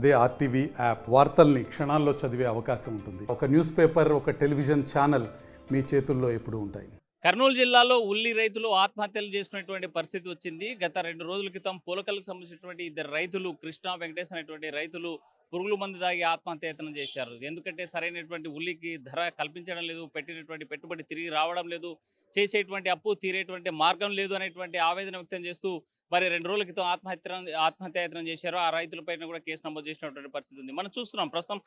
అదే RTV app వార్తల్ని క్షణాల్లో చదివే అవకాశం ఉంటుంది. ఒక న్యూస్ పేపర్, ఒక టెలివిజన్ ఛానల్ మీ చేతుల్లో ఎప్పుడూ ఉంటాయి. కర్నూలు జిల్లాలో ఉల్లి రైతులు ఆత్మహత్యలు చేసుకునేటువంటి పరిస్థితి వచ్చింది. గత 2 రోజుల క్రితం పూలకలకు సంబంధించినటువంటి ఇద్దరు రైతులు కృష్ణ, వెంకటేష్ అనేటువంటి రైతులు పురుగుల మందు తాగి ఆత్మహత్యయత్నం చేశారు. ఎందుకంటే సరైనటువంటి ఉల్లికి ధర కల్పించడం లేదు, పెట్టినటువంటి పెట్టుబడి తిరిగి రావడం లేదు, చేసేటువంటి అప్పు తీరేటువంటి మార్గం లేదు అనేటువంటి ఆవేదన వ్యక్తం చేస్తూ మరి 2 రోజుల క్రితం ఆత్మహత్యాయత్నం చేశారు. ఆ రైతులపైన కూడా కేసు నమోదు చేసినటువంటి పరిస్థితి ఉంది. మనం చూస్తున్నాం ప్రస్తుతం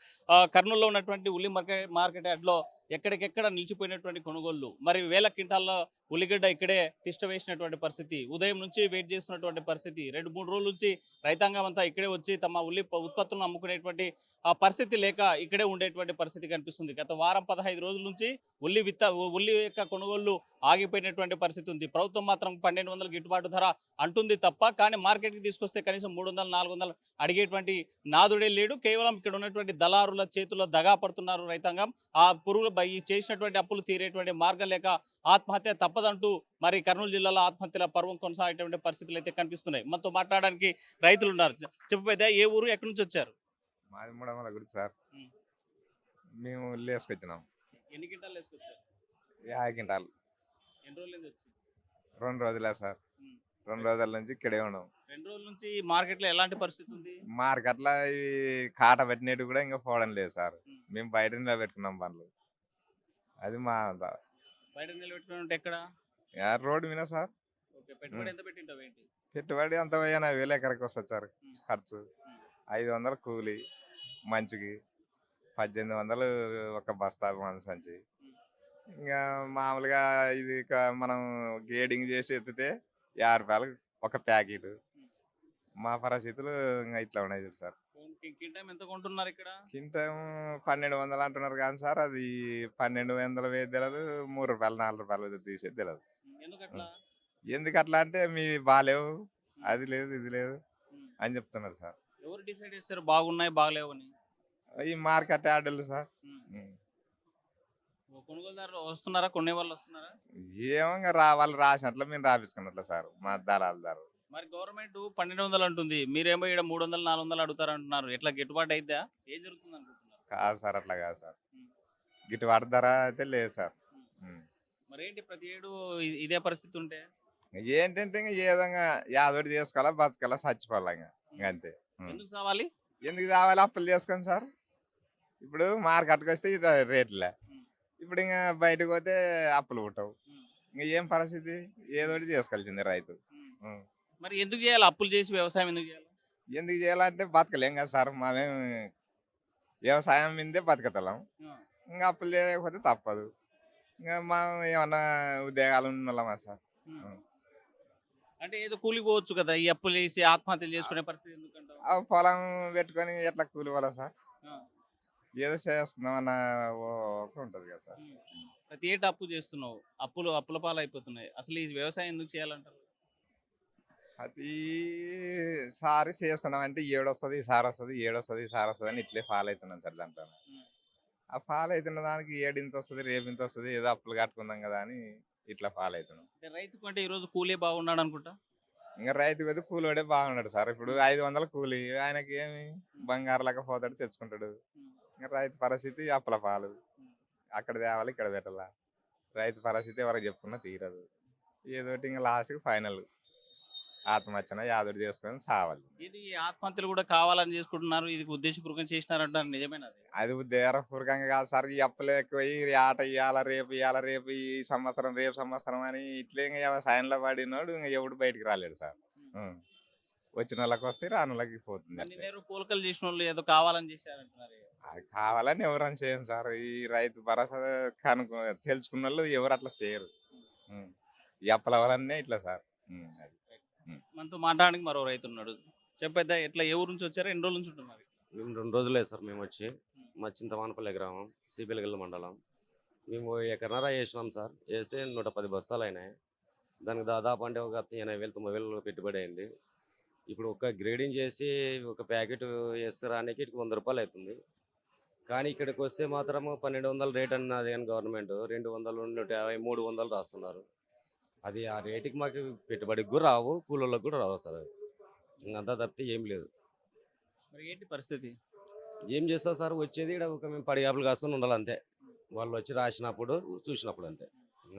కర్నూలులో ఉన్నటువంటి ఉల్లి మార్కెట్ యార్డ్లో ఎక్కడికెక్కడ నిలిచిపోయినటువంటి కొనుగోళ్లు, మరి వేల క్వింటాల్లో ఉల్లిగడ్డ ఇక్కడే తిష్ట వేసినటువంటి పరిస్థితి, ఉదయం నుంచి వెయిట్ చేస్తున్నటువంటి పరిస్థితి, 2-3 రోజుల నుంచి రైతాంగం అంతా ఇక్కడే వచ్చి తమ ఉల్లి ఉత్పత్తులను అమ్ముకునేటువంటి ఆ పరిస్థితి లేక ఇక్కడే ఉండేటువంటి పరిస్థితి కనిపిస్తుంది. గత వారం 15 రోజుల నుంచి ఉల్లి యొక్క కొనుగోళ్లు ఆగిపోయినటువంటి పరిస్థితి ఉంది. ప్రభుత్వం మాత్రం 1200 గిట్టుబాటు ధర అంటుంది తప్ప, కానీ మార్కెట్కి తీసుకొస్తే కనీసం 300-400 అడిగేటువంటి నాదుడే లేడు. కేవలం ఇక్కడ ఉన్నటువంటి దళారుల చేతుల్లో దగా పడుతున్నారు రైతాంగం. ఆ పురుగులు ఈ చేసినటువంటి అప్పులు తీరేటువంటి మార్గం లేక ఆత్మహత్య తప్పదంటూ మరి కర్నూలు జిల్లాలో ఆత్మహత్యల పర్వం కొనసాగేటువంటి పరిస్థితులు అయితే కనిపిస్తున్నాయి. మనతో మాట్లాడడానికి రైతులు ఉన్నారు. చెప్పైతే ఏ ఊరు, ఎక్కడి నుంచి వచ్చారు? మాది మూడమల గురించి సార్. మేము ఇల్లు వేసుకొచ్చినాం. ఎన్ని క్వింటాలు వేసుకొచ్చారు? 50 క్వింటాలు. ఎన్ని రోజుల నుంచి వచ్చి? 2 రోజులే సార్. 2 రోజుల నుంచి ఇక్కడే ఉన్నాం. 2 రోజుల నుంచి మార్కెట్లో ఎలాంటి పరిస్థితి ఉంది? మార్కెట్లో ఈ కాట పెట్టినట్టు కూడా ఇంకా పోవడం లేదు సార్. మేము బయట నిలబెట్టుకున్నాం బండ్లు. అది మా బయట నిలబెట్టుకుంటే ఎక్కడ? రోడ్డు మీద సార్. ఓకే, పెట్టుబడి ఎంత పెట్టింటావు ఏంటి? పెట్టుబడి అంత పోయినా 1000 ఎకరకు వస్తుంది సార్ ఖర్చు. 500 కూలి మంచికి, 1800 ఒక బస్తా సంచి. ఇంకా మామూలుగా ఇది మనం గేడింగ్ చేసి ఎత్తితే 50 రూపాయలు ఒక ప్యాకెట్. మా పరిస్థితులు ఇంకా ఇట్లా ఉన్నాయి సార్. కింటాం ఎంత కొంటున్నారు ఇక్కడ? కింటాం 1200 అంటున్నారు కానీ సార్, అది 1200 వేది తెలియదు, 3 రూపాయలు 4 రూపాయలు తీసేది తెలియదు. ఎందుకు అట్లా అంటే మీ బాగాలేవు, అది లేదు ఇది లేదు అని చెప్తున్నారు సార్. ఎవరు డిసైడ్ చేస్తారు బాగున్నాయి బాగలేవు అని? ఈ మార్కెట్ యార్డులు సార్. కొనుగోలుదారులు వస్తున్నారా, కొనే వాళ్ళు వస్తున్నారా? ఏమో వాళ్ళు రాసినట్లు మేము రాపించుకున్నట్లు సార్ మా దళాలు. మరి గవర్నమెంట్ 1200 అంటుంది, మీరేమో ఇక్కడ 300-400 అడుగుతారు అంటున్నారు. ఎట్లా గిట్టుబాటు అయిద్దా? ఏం జరుగుతుంది అనుకుంటున్నారు? కాదు సార్, అట్లా కాదు సార్. గిట్టుబాటు ధర అయితే లేదు సార్. మరి ఏంటి ప్రతి ఏడు ఇదే పరిస్థితి ఉంటే ఏంటంటే ఇంకా ఏ విధంగా యాదోటి చేసుకోవాలా, బతకాలా, చచ్చిపోవాలా ఇంకా అంతే. ఎందుకు సావాలి? ఎందుకు కావాలి? అప్పులు చేసుకొని సార్. ఇప్పుడు మార్కెట్కి వస్తే రేట్లే, ఇప్పుడు ఇంకా బయటకు పోతే అప్పులు పుట్టవు. ఇంకా ఏం పరిస్థితి? ఏదోటి చేసుకోవాల్సిందే రైతు. మరి ఎందుకు చేయాలి అప్పులు చేసి వ్యవసాయం? ఎందుకు చేయాలంటే బతకలేం కదా సార్. మేమేం వ్యవసాయం మీదే బతకతలేం. ఇంకా అప్పులు చేయకపోతే తప్పదు. ఇంకా మనం ఏమన్నా ఉద్యోగాలు ఉన్నామా సార్? అంటే ఏదో కూలిపోవచ్చు కదా, ఈ అప్పులు చేసి ఆత్మహత్యలు చేసుకునే పరిస్థితి ఎందుకంటే? పొలం పెట్టుకొని ఎట్లా కూలిపోవాలా సార్? ఏదో చేసుకుందాం అన్న ఉంటుంది కదా సార్. ప్రతి ఏటా అప్పు చేస్తున్నావు, అప్పుల పాలు అయిపోతున్నాయి. అసలు ఈ వ్యవసాయం ఎందుకు చేయాలంటారు? ప్రతిసారి చేస్తున్నాం అంటే ఏడొస్తుంది ఈసారి వస్తుంది, ఏడొస్తుంది ఈసారి వస్తుంది అని ఇట్లే ఫాలో అవుతున్నాం సార్. దాంట్లో ఆ ఫాలో అవుతున్న దానికి ఏడింత వస్తుంది, రేపు ఇంత వస్తుంది, ఏదో అప్పులు కట్టుకుందాం కదా అని ఇట్లా ఫాలో అవుతున్నాం. రైతుకు అంటే ఈరోజు కూలీ బాగున్నాడు అనుకుంటా. ఇంకా రైతు కదా కూలోడే బాగున్నాడు సార్. ఇప్పుడు 500 కూలి, ఆయనకి ఏమి బంగారు లాగా పోతాడు, తెచ్చుకుంటాడు. ఇంకా రైతు పరిస్థితి అప్పుల పాలు. అక్కడ తేవాలి, ఇక్కడ పెట్టాలా. రైతు పరిస్థితి ఎవరికి చెప్పుకున్నా తీరదు. ఏదోటి ఇంకా లాస్ట్కి ఫైనల్ ఆత్మహత్యన యాదోటి చేసుకొని సావాలి. ఇది ఆత్మహత్యలు కూడా కావాలని చేసుకుంటున్నారు, ఇది ఉద్దేశపూర్వకంగా చేసినారంటారు, నిజమేనా? అది ఉద్దేశపూర్వకంగా కాదు సార్. ఈ అప్పులు ఎక్కువయ్యి ఆట ఇవ్వాల రేపు ఈ సంవత్సరం రేపు సంవత్సరం అని ఇట్లే ఇంకా వ్యవసాయంలో పడినాడు. ఇంకా ఎవడు బయటికి రాలేడు సార్. వచ్చిన వాళ్ళకి వస్తే రాని వాళ్ళకి పోతుంది. పోలికలు చేసిన వాళ్ళు ఏదో కావాలని చేశారంటున్నారు. అది కావాలని ఎవరని చేయను సార్. ఈ రైతు భరోసా తెలుసుకున్న వాళ్ళు ఎవరు అట్లా చేయరు. ఈ అప్పుల వల్లనే ఇట్లా సార్. మనతో మాట్లాడడానికి మరో రైతు ఉన్నాడు. చెప్పేద్దా, ఎట్లా ఏ ఊరు నుంచి వచ్చారా, ఎన్ని రోజుల నుంచి ఉంటున్నారు? మేము 2 రోజులే సార్. మేము వచ్చి మా చింతవానపల్లి గ్రామం, సిబిలగల్ల మండలం. మేము ఎకరన్నర వేసినాం సార్. వేస్తే 110 బస్తాలు అయినాయి. దానికి దాదాపు అంటే ఒక 80,000-90,000 పెట్టుబడి అయింది. ఇప్పుడు ఒక గ్రేడింగ్ చేసి ఒక ప్యాకెట్ వేసుకురానికి 100 రూపాయలు అవుతుంది. కానీ ఇక్కడికి వస్తే మాత్రం 1200 రేట్ అన్నది, కానీ గవర్నమెంట్ 200, 150, 300 రాస్తున్నారు. అది ఆ రేటుకి మాకు పెట్టుబడికి కూడా రావు, కూలీలకు కూడా రావు సార్. ఇంకంతా తప్పితే ఏం లేదు. మరి ఏంటి పరిస్థితి? ఏం చేస్తావు సార్, వచ్చేది ఇక్కడ ఒక మేము పడిగాపులు కాసుకొని ఉండాలి అంతే. వాళ్ళు వచ్చి రాసినప్పుడు చూసినప్పుడు అంతే,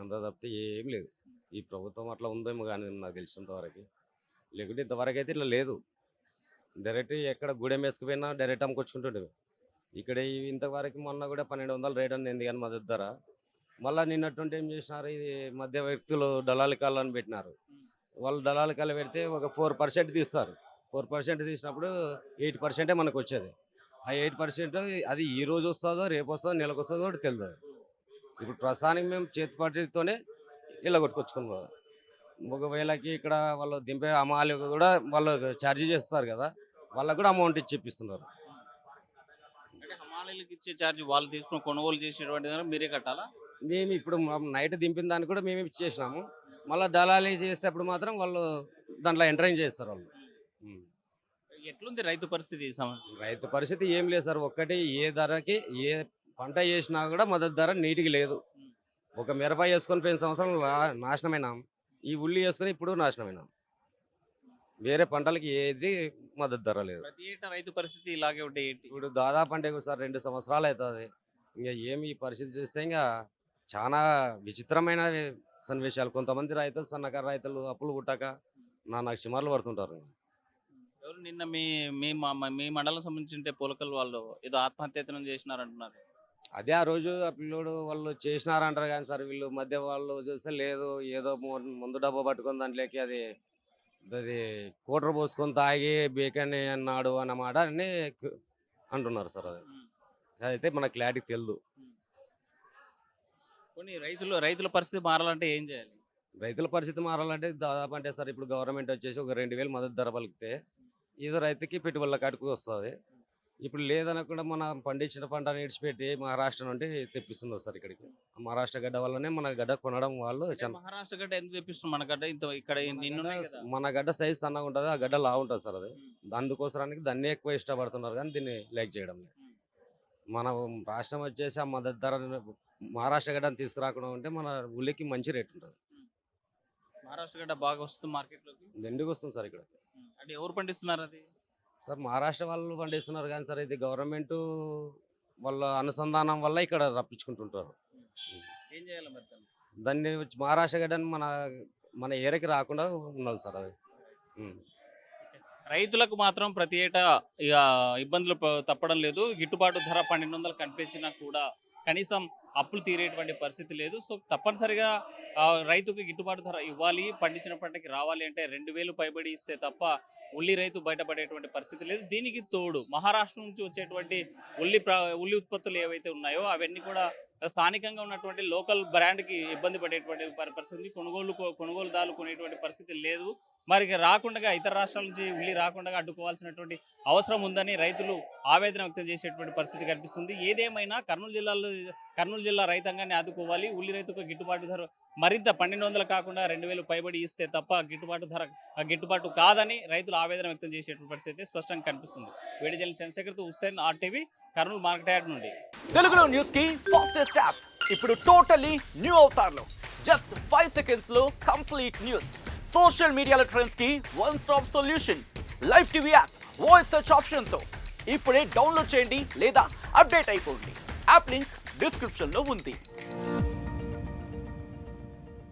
అంత తప్పితే ఏం లేదు. ఈ ప్రభుత్వం అట్లా ఉందేమో కానీ నాకు తెలిసినంత వరకు, లేకుంటే ఇంతవరకు అయితే ఇట్లా లేదు. డైరెక్ట్ ఎక్కడ గూడెం వేసుకుపోయినా డైరెక్ట్ అమ్ముకొచ్చుకుంటుండే. ఇక్కడ ఇంతవరకు మొన్న కూడా 1200 రేట్ అని ఉంది కానీ మద్దతు ధర. మళ్ళీ నిన్నటువంటి ఏం చేసినారు, ఇది మధ్య వ్యక్తులు దళాలికాలు అని పెట్టినారు. వాళ్ళు దళాలికాలు పెడితే ఒక 4% తీస్తారు. 4% తీసినప్పుడు 8% మనకు వచ్చేది. ఆ 8% అది ఈ రోజు వస్తుందో రేపు వస్తుందో నెలకు వస్తుందో కూడా తెలియదు. ఇప్పుడు ప్రస్తుతానికి మేము చేతి పట్టితోనే ఇలా కొట్టుకొచ్చుకున్నాం. ఒకవేళకి ఇక్కడ వాళ్ళు దింపే అమ్మాలి కూడా వాళ్ళు ఛార్జీ చేస్తారు కదా, వాళ్ళకు కూడా అమౌంట్ ఇచ్చి ఇప్పిస్తున్నారు. అంటే హమాలీలకు ఇచ్చే ఛార్జ్ వాళ్ళు తీసుకుని కొనుగోలు చేసేటువంటి దాన్ని మీరే కట్టాలా? మేము ఇప్పుడు నైట్ దింపిన దానికి కూడా మేము ఇచ్చేసినాము. మళ్ళీ దళాలి చేసేటప్పుడు మాత్రం వాళ్ళు దాంట్లో ఎంటరింగ్ చేస్తారు వాళ్ళు. ఎట్లుంది రైతు పరిస్థితి ఈ సంవత్సరం? రైతు పరిస్థితి ఏం లేదు సార్, ఒక్కటి ఏ ధరకి ఏ పంట చేసినా కూడా మద్దతు ధర నీటికి లేదు. ఒక మిరప వేసుకొని పోయిన సంవత్సరం నాశనమైనాం, ఈ ఉల్లి వేసుకొని ఇప్పుడు నాశనమైనాం. వేరే పంటలకి ఏది మద్దతు ధర లేదు. ప్రతి ఏటా రైతు పరిస్థితి ఇలాగే ఉంటే ఏంటి? ఇప్పుడు దాదాపు అంటే సార్ 2 సంవత్సరాలు అవుతుంది. ఇంకా ఏమి ఈ పరిస్థితి చూస్తే ఇంకా చాలా విచిత్రమైన సన్నివేశాలు. కొంతమంది రైతులు, సన్నకారు రైతులు అప్పులు పుట్టాక నాకు చిమర్లు పడుతుంటారు. ఎవరు నిన్న మీ మీ మీ మండలం సంబంధించి పోలకల్ వాళ్ళు ఏదో ఆత్మహత్యతనం చేసినారంటున్నారు. అదే ఆ రోజు ఆ పిల్లోడు వాళ్ళు చేసినారంటారు కానీ సార్, వీళ్ళు మధ్య వాళ్ళు చూస్తే లేదు, ఏదో ముందు డబ్బా పట్టుకొని దాంట్లోకి అది అది కూటర్ పోసుకొని తాగి బేకని అన్నాడు అన్నమాట అని అంటున్నారు సార్. అది అదైతే మనకు క్లారిటీ తెలియదు. కొన్ని రైతుల పరిస్థితి మారాలంటే ఏం చేయాలి? రైతుల పరిస్థితి మారాలంటే దాదాపు అంటే సార్ ఇప్పుడు గవర్నమెంట్ వచ్చేసి ఒక 2000 మద్దతు ధర పలికితే ఏదో రైతుకి పెట్టుబడుల కాటుకు వస్తుంది. ఇప్పుడు లేదనకుండా మనం పండించిన పంటను ఇడిచిపెట్టి మహారాష్ట్ర నుండి తెప్పిస్తున్నారు సార్ ఇక్కడికి. మహారాష్ట్ర గడ్డ వల్లనే మన గడ్డ కొనడం వాళ్ళు మహారాష్ట్ర గడ్డ ఎందుకు తెప్పిస్తున్నారు? మన గడ్డ ఇంత ఇక్కడ మన గడ్డ సైజ్ సన్నగా ఉంటుంది, ఆ గడ్డ లా ఉంటుంది సార్. అది అందుకోసానికి దాన్ని ఎక్కువ ఇష్టపడుతున్నారు కానీ దీన్ని లైక్ చేయడం లేదు. మన రాష్ట్రం వచ్చేసి ఆ మద్దతు ధర మహారాష్ట్ర గడ్డని తీసుకురాకుండా ఉంటే మన ఉల్లికి మంచి రేట్ ఉంటుంది. మహారాష్ట్ర గడ్డ బాగా వస్తుంది మార్కెట్లోకి. ఎందుకు వస్తుంది సార్ ఇక్కడ? అంటే ఎవరు పండిస్తున్నారు అది? సార్ మహారాష్ట్ర వాళ్ళు పండిస్తున్నారు కానీ సార్ ఇది గవర్నమెంట్ వాళ్ళ అనుసంధానం వల్ల ఇక్కడ రప్పించుకుంటుంటారు. ఏం చేయాలి మరి దాన్ని మహారాష్ట్ర గడ్డని మన ఏరియాకి రాకుండా ఉండాలి సార్. అది రైతులకు మాత్రం ప్రతి ఏటా ఇక ఇబ్బందులు తప్పడం లేదు. గిట్టుబాటు ధర 1200 కనిపించినా కూడా కనీసం అప్పులు తీరేటువంటి పరిస్థితి లేదు. సో తప్పనిసరిగా రైతుకు గిట్టుబాటు ధర ఇవ్వాలి, పండించిన పంటకి రావాలి అంటే 2000 పైబడి ఇస్తే తప్ప ఉల్లి రైతు బయటపడేటువంటి పరిస్థితి లేదు. దీనికి తోడు మహారాష్ట్ర నుంచి వచ్చేటువంటి ఉల్లి ఉత్పత్తులు ఏవైతే ఉన్నాయో అవన్నీ కూడా స్థానికంగా ఉన్నటువంటి లోకల్ బ్రాండ్కి ఇబ్బంది పడేటువంటి పరిస్థితి. కొనుగోలుదారులు కొనేటువంటి పరిస్థితి లేదు. మరి రాకుండా ఇతర రాష్ట్రాల నుంచి ఉల్లి రాకుండా అడ్డుకోవాల్సినటువంటి అవసరం ఉందని రైతులు ఆవేదన వ్యక్తం చేసేటువంటి పరిస్థితి కనిపిస్తుంది. ఏదేమైనా కర్నూలు జిల్లా రైతాంగాన్ని ఆదుకోవాలి. ఉల్లి రైతుకు గిట్టుబాటు ధర మరింత 1200 కాకుండా 2000 పైబడి ఇస్తే తప్ప గిట్టుబాటు కాదని రైతులు ఆవేదన వ్యక్తం చేసేటువంటి పరిస్థితి స్పష్టంగా కనిపిస్తుంది. వేడిజల్లి చంద్రశేఖర్తో Hussain, RTV, Kurnool market yard నుండి. తెలుగులో న్యూస్ కి ఫాస్టెస్ట్ యాప్ ఇప్పుడు టోటలీ న్యూ అవతార్లో జస్ట్ 5 seconds లో కంప్లీట్ న్యూస్. సోషల్ మీడియాలో ట్రెండ్స్ కి one stop solution. Live TV app voice search option తో ఇప్పుడే డౌన్లోడ్ చేయండి లేదా అప్డేట్ అయిపోండి. యాప్ లింక్ డిస్క్రిప్షన్ లో ఉంది.